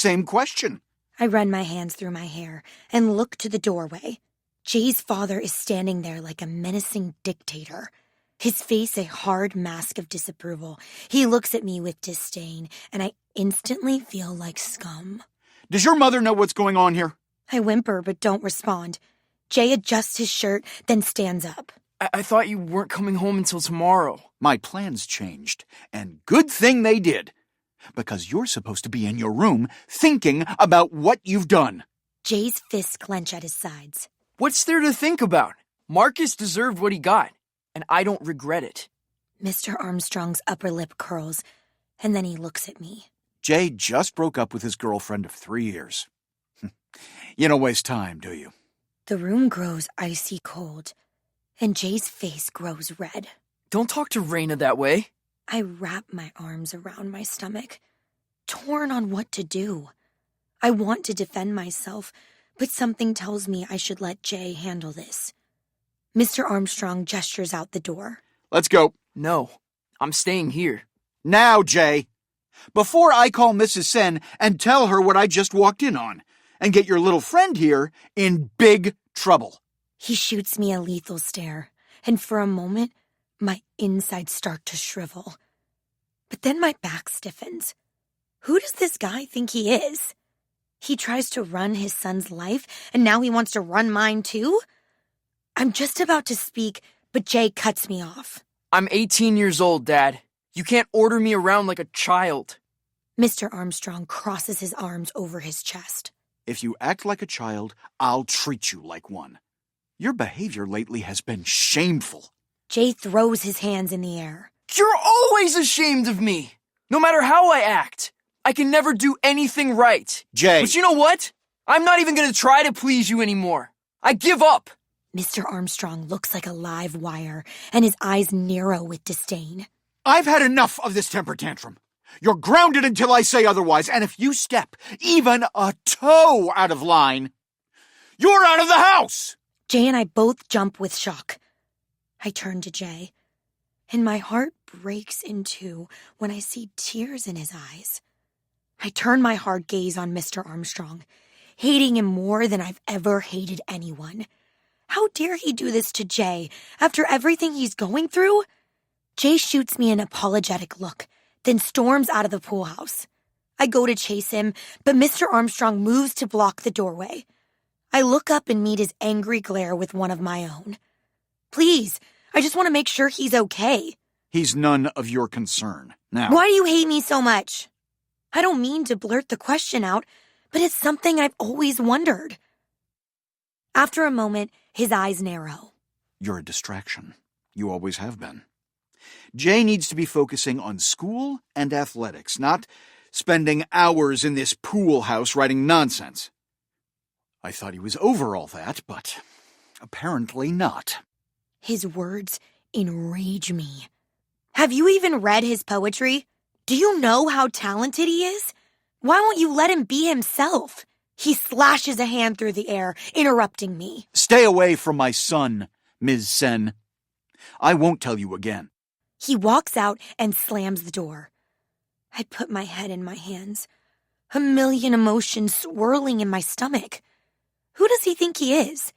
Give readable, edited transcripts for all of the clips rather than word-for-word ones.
same question. I run my hands through my hair and look to the doorway. Jay's father is standing there like a menacing dictator. His face a hard mask of disapproval. He looks at me with disdain, and I instantly feel like scum. Does your mother know what's going on here? I whimper but don't respond. Jay adjusts his shirt, then stands up. I thought you weren't coming home until tomorrow. My plans changed, and good thing they did. Because you're supposed to be in your room thinking about what you've done. Jay's fists clench at his sides. What's there to think about? Marcus deserved what he got, and I don't regret it. Mr. Armstrong's upper lip curls, and then he looks at me. Jay just broke up with his girlfriend of 3 years. You don't waste time, do you? The room grows icy cold, and Jay's face grows red. Don't talk to Raina that way. I wrap my arms around my stomach, torn on what to do. I want to defend myself, but something tells me I should let Jay handle this. Mr. Armstrong gestures out the door. Let's go. No, I'm staying here. Now, Jay. Before I call Mrs. Sen and tell her what I just walked in on, and get your little friend here in big trouble. He shoots me a lethal stare, and for a moment, my insides start to shrivel. But then my back stiffens. Who does this guy think he is? He tries to run his son's life, and now he wants to run mine too? I'm just about to speak, but Jay cuts me off. I'm 18 years old, Dad. You can't order me around like a child. Mr. Armstrong crosses his arms over his chest. If you act like a child, I'll treat you like one. Your behavior lately has been shameful. Jay throws his hands in the air. You're always ashamed of me. No matter how I act, I can never do anything right. Jay. But you know what? I'm not even going to try to please you anymore. I give up. Mr. Armstrong looks like a live wire, and his eyes narrow with disdain. I've had enough of this temper tantrum. You're grounded until I say otherwise, and if you step even a toe out of line, you're out of the house! Jay and I both jump with shock. I turn to Jay, and my heart breaks in two when I see tears in his eyes. I turn my hard gaze on Mr. Armstrong, hating him more than I've ever hated anyone. How dare he do this to Jay after everything he's going through? Jay shoots me an apologetic look, then storms out of the pool house. I go to chase him, but Mr. Armstrong moves to block the doorway. I look up and meet his angry glare with one of my own. Please, I just want to make sure he's okay. He's none of your concern. Now, Why do you hate me so much? I don't mean to blurt the question out, but it's something I've always wondered. After a moment, his eyes narrow. You're a distraction. You always have been. Jay needs to be focusing on school and athletics, not spending hours in this pool house writing nonsense. I thought he was over all that, but apparently not. His words enrage me. Have you even read his poetry? Do you know how talented he is? Why won't you let him be himself? He slashes a hand through the air, interrupting me. Stay away from my son, Ms. Sen. I won't tell you again. He walks out and slams the door. I put my head in my hands, a million emotions swirling in my stomach. Who does he think he is?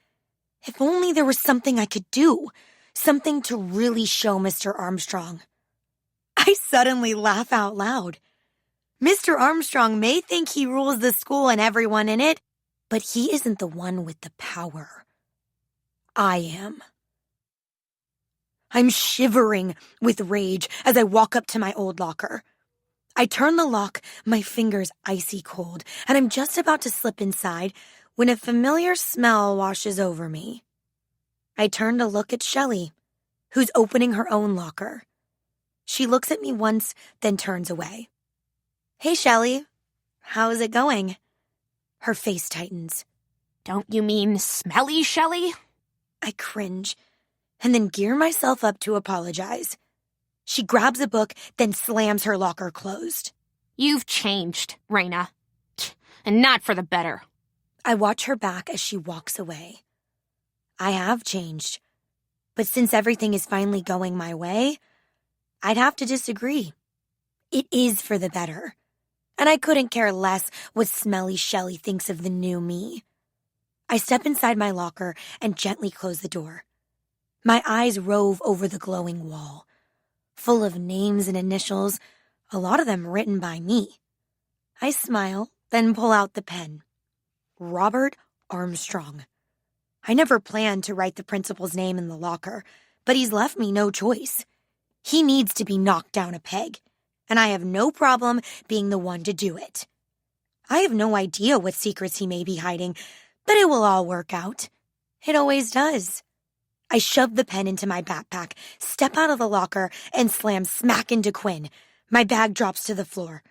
If only there was something I could do, something to really show Mr. Armstrong. I suddenly laugh out loud. Mr. Armstrong may think he rules the school and everyone in it, but he isn't the one with the power. I am. I'm shivering with rage as I walk up to my old locker. I turn the lock, my fingers icy cold, and I'm just about to slip inside when a familiar smell washes over me. I turn to look at Shelley, who's opening her own locker. She looks at me once, then turns away. Hey, Shelley. How's it going? Her face tightens. Don't you mean smelly, Shelley? I cringe, and then gear myself up to apologize. She grabs a book, then slams her locker closed. You've changed, Raina. And not for the better. I watch her back as she walks away. I have changed, but since everything is finally going my way, I'd have to disagree. It is for the better. And I couldn't care less what Smelly Shelly thinks of the new me. I step inside my locker and gently close the door. My eyes rove over the glowing wall, full of names and initials, a lot of them written by me. I smile, then pull out the pen. Robert Armstrong. I never planned to write the principal's name in the locker, but he's left me no choice. He needs to be knocked down a peg, and I have no problem being the one to do it. I have no idea what secrets he may be hiding, but it will all work out. It always does. I shove the pen into my backpack, step out of the locker, and slam smack into Quinn. My bag drops to the floor.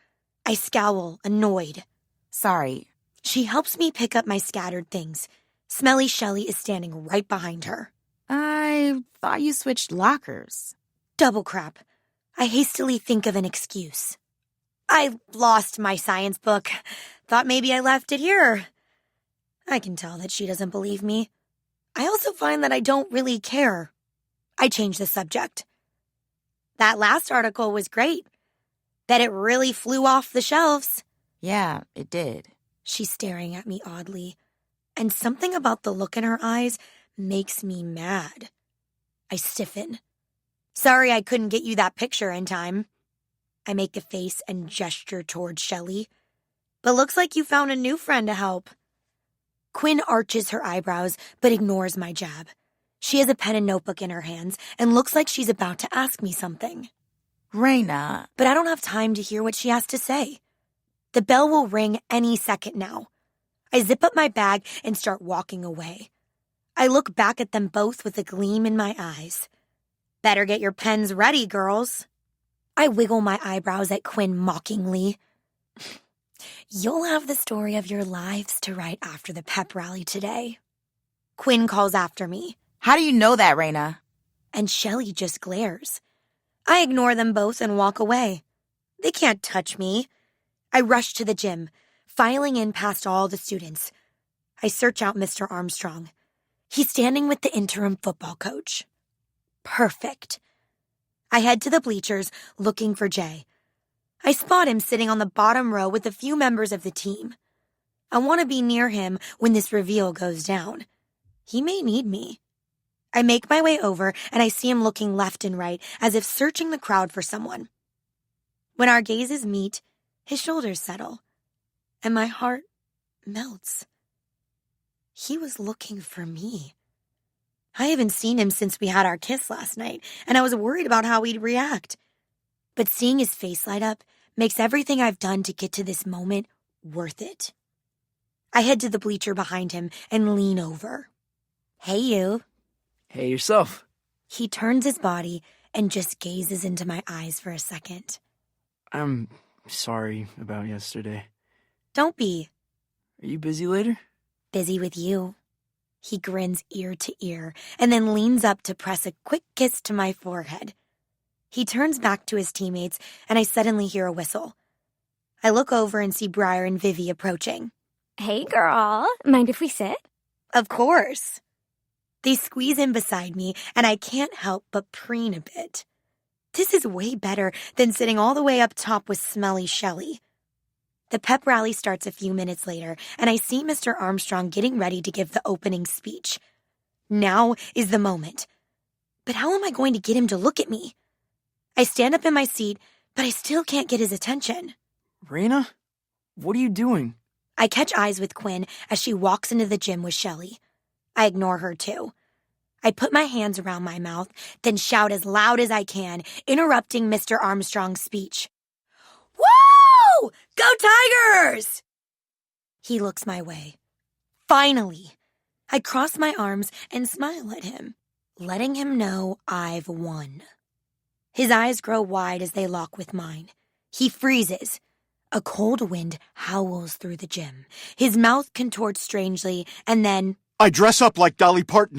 I scowl, annoyed. Sorry. She helps me pick up my scattered things. Smelly Shelly is standing right behind her. I thought you switched lockers. Double crap. I hastily think of an excuse. I lost my science book. Thought maybe I left it here. I can tell that she doesn't believe me. I also find that I don't really care. I change the subject. That last article was great. Bet it really flew off the shelves. Yeah, it did. She's staring at me oddly, and something about the look in her eyes makes me mad. I stiffen. Sorry I couldn't get you that picture in time. I make a face and gesture toward Shelly. But looks like you found a new friend to help. Quinn arches her eyebrows, but ignores my jab. She has a pen and notebook in her hands and looks like she's about to ask me something. Raina. But I don't have time to hear what she has to say. The bell will ring any second now. I zip up my bag and start walking away. I look back at them both with a gleam in my eyes. Better get your pens ready, girls. I wiggle my eyebrows at Quinn mockingly. You'll have the story of your lives to write after the pep rally today. Quinn calls after me. How do you know that, Raina? And Shelly just glares. I ignore them both and walk away. They can't touch me. I rush to the gym, filing in past all the students. I search out Mr. Armstrong. He's standing with the interim football coach. Perfect. I head to the bleachers looking for Jay. I spot him sitting on the bottom row with a few members of the team. I want to be near him when this reveal goes down. He may need me. I make my way over and I see him looking left and right as if searching the crowd for someone. When our gazes meet, his shoulders settle, and my heart melts. He was looking for me. I haven't seen him since we had our kiss last night, and I was worried about how he'd react. But seeing his face light up makes everything I've done to get to this moment worth it. I head to the bleacher behind him and lean over. Hey, you. Hey, yourself. He turns his body and just gazes into my eyes for a second. I'm sorry about yesterday. Don't be. Are you busy later? Busy with you. He grins ear to ear and then leans up to press a quick kiss to my forehead. He turns back to his teammates, and I suddenly hear a whistle. I look over and see Briar and Vivi approaching. Hey, girl. Mind if we sit? Of course. They squeeze in beside me, and I can't help but preen a bit. This is way better than sitting all the way up top with Smelly Shelly. The pep rally starts a few minutes later, and I see Mr. Armstrong getting ready to give the opening speech. Now is the moment. But how am I going to get him to look at me? I stand up in my seat, but I still can't get his attention. Raina? What are you doing? I catch eyes with Quinn as she walks into the gym with Shelly. I ignore her too. I put my hands around my mouth, then shout as loud as I can, interrupting Mr. Armstrong's speech. Woo! Go Tigers! He looks my way. Finally! I cross my arms and smile at him, letting him know I've won. His eyes grow wide as they lock with mine. He freezes. A cold wind howls through the gym. His mouth contorts strangely, and then... I dress up like Dolly Parton